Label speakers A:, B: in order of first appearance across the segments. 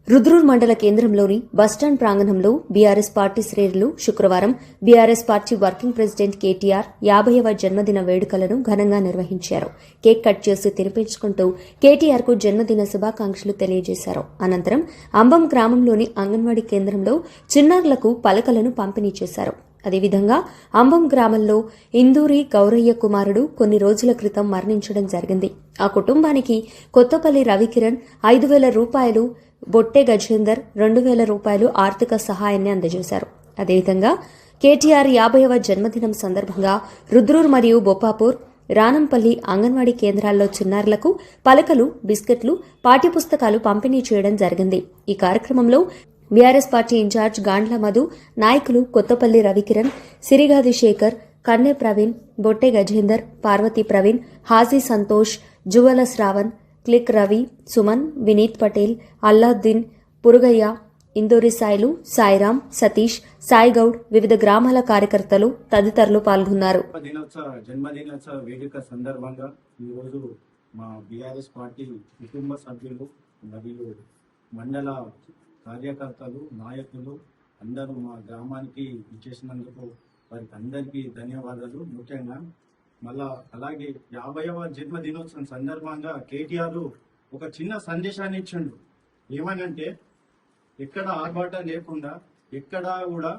A: రుద్రూర్ మండల కేంద్రంలోని బస్టాండ్ ప్రాంగణంలో బీఆర్ఎస్ పార్టీ శ్రేణులు శుక్రవారం BRS party working president KTR 50వ జన్మదిన వేడుకలను ఘనంగా నిర్వహించారు. కేక్ కట్ చేసి తినిపించుకుంటూ కేటీఆర్ కు జన్మదిన శుభాకాంక్షలు తెలియజేశారు. అనంతరం అంబం గ్రామంలోని అంగన్వాడీ కేంద్రంలో చిన్నారులకు పలకలను పంపిణీ చేశారు. అదేవిధంగా అంబం గ్రామంలో ఇందూరి గౌరయ్య కుమారుడు కొన్ని రోజుల క్రితం మరణించడం జరిగింది. ఆ కుటుంబానికి కొత్తపల్లి రవికిరణ్ 5,000 రూపాయలు, బొట్టె గజేందర్ 2,000 రూపాయలు ఆర్థిక సహాయాన్ని అందజేశారు. అదేవిధంగా కేటీఆర్ 50వ జన్మదినం సందర్భంగా రుద్రూర్ మరియు బొప్పాపూర్, రానంపల్లి అంగన్వాడీ కేంద్రాల్లో చిన్నారులకు పలకలు, బిస్కెట్లు, పాఠ్యపుస్తకాలు పంపిణీ చేయడం జరిగింది. ఈ కార్యక్రమంలో BRS party incharge Gandla Madhu, నాయకులు కొత్తపల్లి రవికిరణ్, సిరిగాది శేఖర్, కన్నె ప్రవీణ్, బొట్టె గజేందర్, పార్వతీ ప్రవీణ్, హాజీ సంతోష్, జువల శ్రావణ్, క్లిక్ రవి, సుమన్, వినీత్ పటేల్, అల్లాద్దీన్, పురుగయ్య, ఇందూరి సాయిలు, సాయిరాం, సతీష్, సాయిగౌడ్, వివిధ గ్రామాల కార్యకర్తలు తదితరులు పాల్గొన్నారు.
B: జన్మదినోత్సవ వేడుక సందర్భంగా ఈరోజు మా బీఆర్ఎస్ పార్టీ కుటుంబ సభ్యులు మరియు మండల కార్యకర్తలు, నాయకులు అందరూ మా గ్రామానికి ఇచ్చేసినందుకు వారికి అందరికీ ధన్యవాదాలు. ముఖ్యంగా మళ్ళా అలాగే 50వ జన్మదినోత్సవం సందర్భంగా కేటీఆర్ ఒక చిన్న సందేశాన్ని ఇచ్చిండు. ఏమనంటే, ఎక్కడ ఆర్భాట లేకుండా, ఎక్కడా కూడా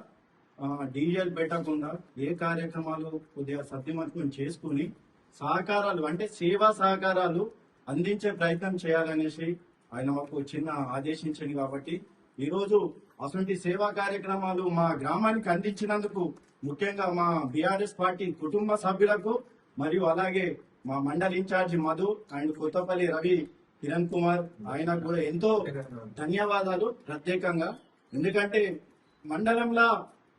B: డీజేలు పెట్టకుండా ఏ కార్యక్రమాలు కొద్దిగా సద్విమతం చేసుకుని సహకారాలు అంటే సేవా సహకారాలు అందించే ప్రయత్నం చేయాలనేసి ఆయన మాకు చిన్న ఆదేశించింది. కాబట్టి ఈరోజు అటువంటి సేవా కార్యక్రమాలు మా గ్రామానికి అందించినందుకు ముఖ్యంగా మా బీఆర్ఎస్ పార్టీ కుటుంబ సభ్యులకు మరియు అలాగే మా మండల ఇన్ఛార్జి మధు అండ్ కొత్తపల్లి రవి కిరణ్ కుమార్ ఆయనకు కూడా ఎంతో ధన్యవాదాలు ప్రత్యేకంగా. ఎందుకంటే మండలంలో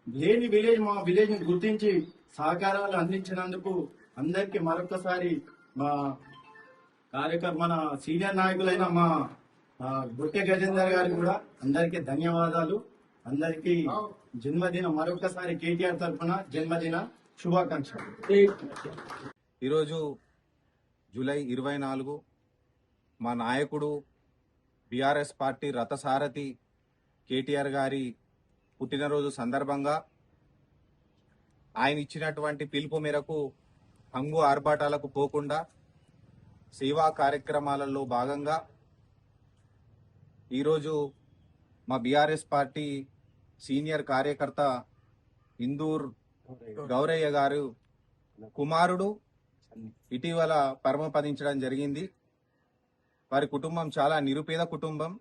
B: లేని విలేజ్ మా విలేజ్ ని గుర్తించి సహకారాలు అందించినందుకు అందరికీ మరొకసారి మా మన సీనియర్ నాయకులైన మా బొట్టె గజేందర్ గారికి కూడా అందరికీ ధన్యవాదాలు. అందరికీ జన్మదిన మరొకసారి కేటీఆర్ తరఫున జన్మదిన శుభాకాంక్షలు.
C: ఈరోజు జూలై 24 మా నాయకుడు బీఆర్ఎస్ పార్టీ రథసారథి కేటీఆర్ గారి పుట్టినరోజు సందర్భంగా ఆయన ఇచ్చినటువంటి పిలుపు మేరకు హంగు ఆర్భాటాలకు పోకుండా సేవా కార్యక్రమాలలో భాగంగా ఈరోజు మా బీఆర్ఎస్ పార్టీ సీనియర్ కార్యకర్త ఇందూర్ గౌరయ్య గారు కుమారుడు ఇటీవల పరమపదించడం జరిగింది. వారి కుటుంబం చాలా నిరుపేద కుటుంబం.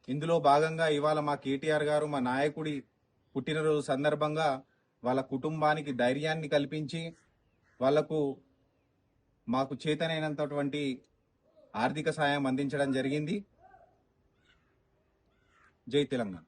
C: ఇందులో భాగంగా ఇవాళ మా కేటీఆర్ గారు మా నాయకుడి పుట్టినరోజు సందర్భంగా వాళ్ళ కుటుంబానికి ధైర్యాన్ని కల్పించి వాళ్లకు మాకు చేతనైనంతటువంటి ఆర్థిక సాయం అందించడం జరిగింది. జై తెలంగాణ.